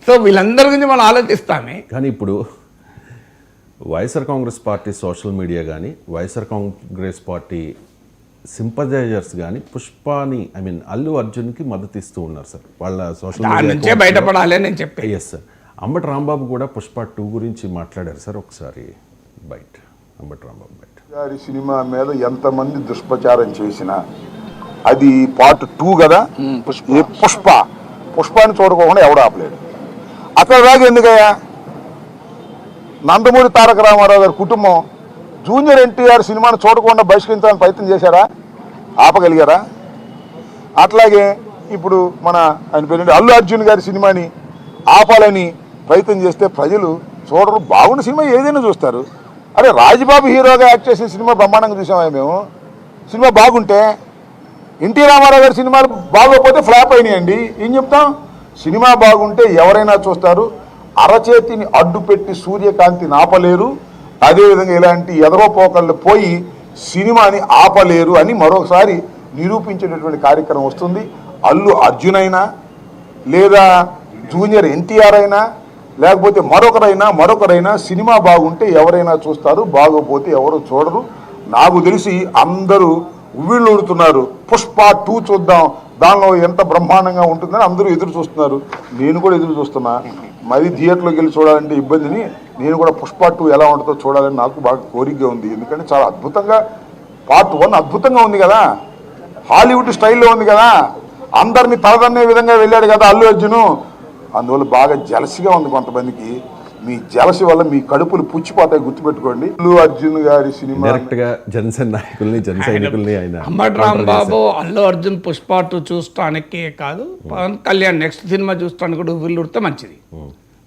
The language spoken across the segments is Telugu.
సో వీళ్ళందరి గురించి మనం ఆలోచిస్తామే. కానీ ఇప్పుడు YSR Congress party social media కానీ వైఎస్ఆర్ కాంగ్రెస్ పార్టీ సింపథైజర్స్ కానీ పుష్పాని అల్లు అర్జున్కి మద్దతు ఇస్తూ ఉన్నారు సార్. వాళ్ళ సోషల్ మీడియా బయటపడాలి అని నేను చెప్పాను. Yes sir. అంబటి రాంబాబు కూడా పుష్ప 2 గురించి మాట్లాడారు సార్. ఒకసారి బయట అంబటి రాంబాబు బయట గారి సినిమా మీద ఎంతమంది దుష్ప్రచారం చేసినా అది పార్ట్ 2 కదా. పుష్పాన్ని చూడకోకుండా ఎవడు ఆపలేడు. అక్కడ దాకా ఎందుకయ్యా నందమూరి తారక రామారావు గారి కుటుంబం జూనియర్ ఎన్టీఆర్ సినిమాను చూడకుండా బహిష్కరించాలని ప్రయత్నం చేశారా? ఆపగలిగారా? అట్లాగే ఇప్పుడు ఆయన పేరు అల్లు అర్జున్ గారి సినిమాని ఆపాలని ప్రయత్నం చేస్తే ప్రజలు చూడరు. బాగున్న సినిమా ఏదైనా చూస్తారు. అరే రాజబాబు హీరోగా యాక్ట్ చేసిన సినిమా బ్రహ్మాండంగా చూసామా మేము. సినిమా బాగుంటే ఎన్టీ రామారావు గారి సినిమాలు బాగోకపోతే ఫ్లాప్ అయినాయండి. ఏం చెప్తాం? సినిమా బాగుంటే ఎవరైనా చూస్తారు. అరచేతిని అడ్డుపెట్టి సూర్యకాంతిని ఆపలేరు. అదేవిధంగా ఇలాంటి ఎదరోపోకళ్ళు పోయి సినిమాని ఆపలేరు అని మరొకసారి నిరూపించేటటువంటి కార్యక్రమం వస్తుంది. అల్లు అర్జున్ అయినా లేదా జూనియర్ ఎన్టీఆర్ అయినా లేకపోతే మరొకరైనా సినిమా బాగుంటే ఎవరైనా చూస్తారు, బాగోపోతే ఎవరు చూడరు. నాకు తెలిసి అందరూ ఉవ్విళ్ళు ఊడుతున్నారు. పుష్ప 2 చూద్దాం, దానిలో ఎంత బ్రహ్మాండంగా ఉంటుందని అందరూ ఎదురు చూస్తున్నారు. నేను కూడా ఎదురు చూస్తున్నా. మరి థియేటర్లోకి వెళ్ళి చూడాలంటే ఇబ్బందిని నేను కూడా పుష్ప 2 ఎలా ఉంటుందో చూడాలని నాకు బాగా కోరికగా ఉంది. ఎందుకంటే చాలా అద్భుతంగా పార్ట్ 1 అద్భుతంగా ఉంది కదా, హాలీవుడ్ స్టైల్లో ఉంది కదా, అందరినీ తలదన్నే విధంగా వెళ్ళాడు కదా అల్లు అర్జును. అందువల్ల బాగా జలసిగా ఉంది కొంతమందికి. మీ జలసి వల్ల మీ కడుపులు పుచ్చిపోతాయి, గుర్తుపెట్టుకోండి. అల్లు అర్జున్ గారి సినిమా జనసేన నాయకుల్ని జన సైనికుల్ని అంబటి రాంబాబు అల్లు అర్జున్ పుష్ప 2 చూస్తానికే కాదు, పవన్ కళ్యాణ్ నెక్స్ట్ సినిమా చూస్తానికి కూడా వీళ్ళుడితే మంచిది.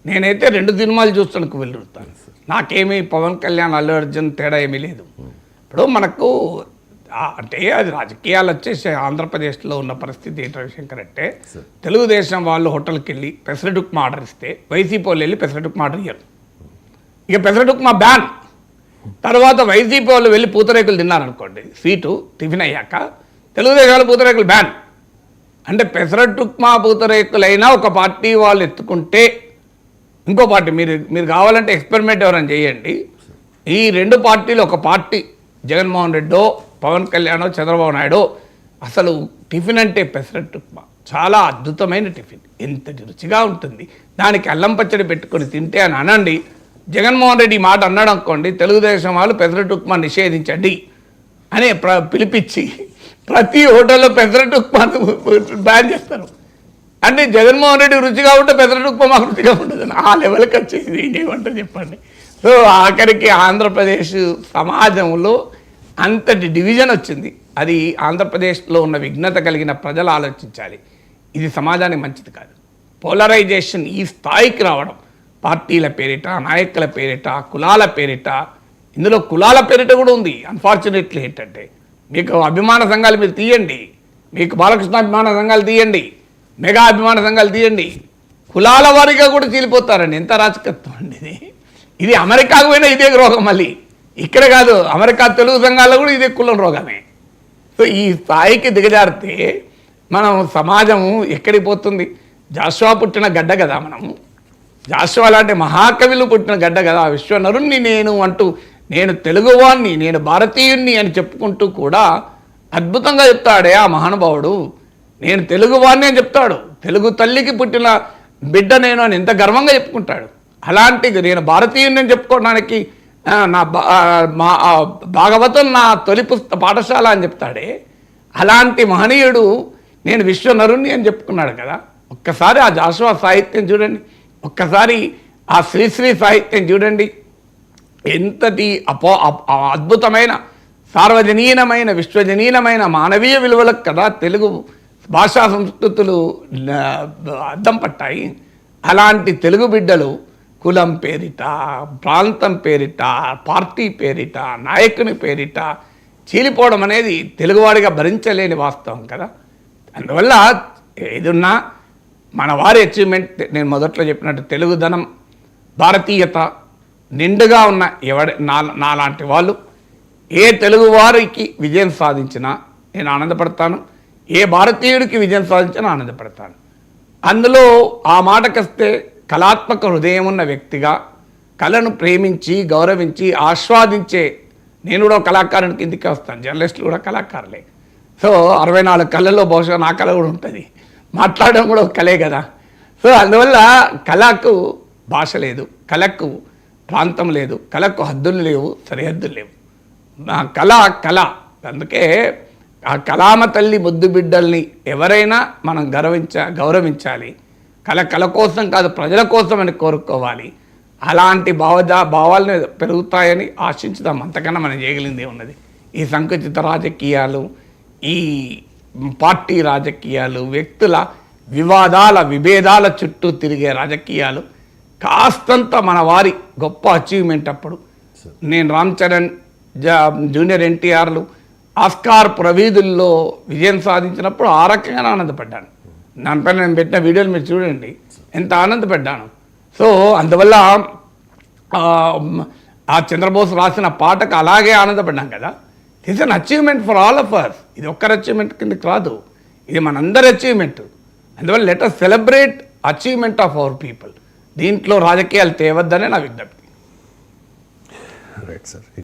నేనైతే 2 సినిమాలు చూస్తానికి వీళ్ళుడతాను. నాకేమీ పవన్ కళ్యాణ్ అల్లు అర్జున్ తేడా ఏమీ లేదు. ఇప్పుడు మనకు అంటే అది రాజకీయాలు వచ్చేసి ఆంధ్రప్రదేశ్లో ఉన్న పరిస్థితి ఏంటి రవిశంకర్ అంటే, తెలుగుదేశం వాళ్ళు హోటల్కి వెళ్ళి పెసరట్ ఉప్మా ఆర్డర్ ఇస్తే వైసీపీ వాళ్ళు వెళ్ళి పెసరట్ ఉప్మా ఆర్డర్ ఇయ్యరు. ఇక పెసరట్ ఉప్మా బ్యాన్. తర్వాత వైసీపీ వాళ్ళు వెళ్ళి పూతరేకులు తిన్నారనుకోండి, స్వీటు టిఫిన్ అయ్యాక తెలుగుదేశం వాళ్ళు పూతరేకులు బ్యాన్. అంటే పెసరట్ ఉప్మా పూతరేకులైనా ఒక పార్టీ వాళ్ళు ఎత్తుకుంటే ఇంకో పార్టీ మీరు కావాలంటే ఎక్స్పెరిమెంట్ ఎవరైనా చేయండి. ఈ 2 పార్టీలు ఒక పార్టీ జగన్మోహన్ రెడ్డో పవన్ కళ్యాణ్ చంద్రబాబు నాయుడు అసలు టిఫిన్ అంటే పెసరట్టు ఉప్మా చాలా అద్భుతమైన టిఫిన్, ఎంతటి రుచిగా ఉంటుంది, దానికి అల్లం పచ్చడి పెట్టుకొని తింటే అని అనండి. జగన్మోహన్ రెడ్డి ఈ మాట అన్నాడు అనుకోండి, తెలుగుదేశం వాళ్ళు పెసరట్టు ఉప్మా నిషేధించండి అని పిలిపించి ప్రతి హోటల్లో పెసరట్టు ఉప్మాను బ్యాన్ చేస్తారు. అంటే జగన్మోహన్ రెడ్డి రుచిగా ఉంటే పెసరట్టు ఉప్మా మాకు రుచిగా ఉండదు. ఆ లెవెల్కి వచ్చేసి ఏమంటారు చెప్పండి. సో ఆఖరికి ఆంధ్రప్రదేశ్ సమాజంలో అంతటి డివిజన్ వచ్చింది. అది ఆంధ్రప్రదేశ్లో ఉన్న విఘ్నత కలిగిన ప్రజలు ఆలోచించాలి. ఇది సమాజానికి మంచిది కాదు. పోలరైజేషన్ ఈ స్థాయికి రావడం, పార్టీల పేరిట, నాయకుల పేరిట, కులాల పేరిట, ఇందులో కులాల పేరిట కూడా ఉంది. అన్ఫార్చునేట్లీ ఏంటంటే, మీకు అభిమాన సంఘాలు మీరు తీయండి, మీకు బాలకృష్ణ అభిమాన సంఘాలు తీయండి, మెగా అభిమాన సంఘాలు తీయండి, కులాల వారిగా కూడా చీలిపోతారండి. ఎంత రాజకత్వం అండి ఇది. అమెరికాకు పోయినా ఇదే రోగం, మళ్ళీ ఇక్కడ కాదు, అమెరికా తెలుగు సంఘాల్లో కూడా ఇదే కులం రోగమే. సో ఈ స్థాయికి దిగజారితే మనం సమాజము ఎక్కడికి పోతుంది? జాషువా పుట్టిన గడ్డ కదా మనము, జాషువా లాంటి మహాకవులు పుట్టిన గడ్డ కదా. విశ్వనరుణ్ణి నేను అంటూ, నేను తెలుగువాణ్ణి, నేను భారతీయుణ్ణి అని చెప్పుకుంటూ కూడా అద్భుతంగా చెప్తాడే ఆ మహానుభావుడు. నేను తెలుగువాణ్ణి అని చెప్తాడు. తెలుగు తల్లికి పుట్టిన బిడ్డ నేను అని ఎంత గర్వంగా చెప్పుకుంటాడు. అలాంటి నేను భారతీయుని అని చెప్పుకోవడానికి నా భాగవతం నా తొలి పాఠశాల అని చెప్తాడే. అలాంటి మహనీయుడు నేను విశ్వనరుణ్ణి అని చెప్పుకున్నాడు కదా. ఒక్కసారి ఆ జాషువా సాహిత్యం చూడండి, ఒక్కసారి ఆ శ్రీశ్రీ సాహిత్యం చూడండి. ఎంతటి అద్భుతమైన సార్వజనీనమైన విశ్వజనీనమైన మానవీయ విలువలకు కదా తెలుగు భాషా సంస్కృతులు అద్దం పట్టాయి. అలాంటి తెలుగు బిడ్డలు కులం పేరిట, ప్రాంతం పేరిట, పార్టీ పేరిట, నాయకుని పేరిట చీలిపోవడం అనేది తెలుగువాడిగా భరించలేని వాస్తవం కదా. అందువల్ల ఏదున్నా మన వారి అచీవ్మెంట్, నేను మొదట్లో చెప్పినట్టు తెలుగుదనం, భారతీయత నిండుగా ఉన్న నాలాంటి వాళ్ళు ఏ తెలుగువారికి విజయం సాధించినా నేను ఆనందపడతాను, ఏ భారతీయుడికి విజయం సాధించినా ఆనందపడతాను. అందులో ఆ మాటకొస్తే కళాత్మక హృదయం ఉన్న వ్యక్తిగా కళను ప్రేమించి గౌరవించి ఆస్వాదించే, నేను కూడా కళాకారుని కిందికి వస్తాను, జర్నలిస్టులు కూడా కళాకారులే. సో 64 కళల్లో బహుశా నా కళ కూడా ఉంటుంది, మాట్లాడడం కూడా ఒక కళే కదా. సో అందువల్ల కళకు భాష లేదు, కళకు ప్రాంతం లేదు, కళకు హద్దులు లేవు, సరిహద్దులు లేవు. నా కళ. అందుకే ఆ కళామ తల్లి ముద్దు బిడ్డల్ని ఎవరైనా మనం గౌరవించాలి. కళ కోసం కాదు, ప్రజల కోసం అని కోరుకోవాలి. అలాంటి భావాలని పెరుగుతాయని ఆశించుదాం. అంతకన్నా మనం చేయగలిగిందే ఉన్నది. ఈ సంకుచిత రాజకీయాలు, ఈ పార్టీ రాజకీయాలు, వ్యక్తుల విభేదాల చుట్టూ తిరిగే రాజకీయాలు కాస్తంత మన వారి గొప్ప అచీవ్మెంట్. అప్పుడు నేను రామ్ చరణ్, జూనియర్ ఎన్టీఆర్లు ఆస్కార్ ప్రవీధుల్లో విజయం సాధించినప్పుడు ఆ రకంగానే ఆనందపడ్డాను. దానిపైన నేను పెట్టిన వీడియోలు మీరు చూడండి, ఎంత ఆనందపడ్డాను. సో అందువల్ల ఆ చంద్రబోస్ రాసిన పాటకు అలాగే ఆనందపడ్డాం కదా. It's an achievement for all of us. ఇది ఒక్కరి అచీవ్మెంట్ కిందకి రాదు, ఇది మనందరి అచీవ్మెంట్. అందువల్ల let us celebrate achievement of our people. దీంట్లో రాజకీయాలు తేవద్దనే నా విజ్ఞప్తి. Right sir.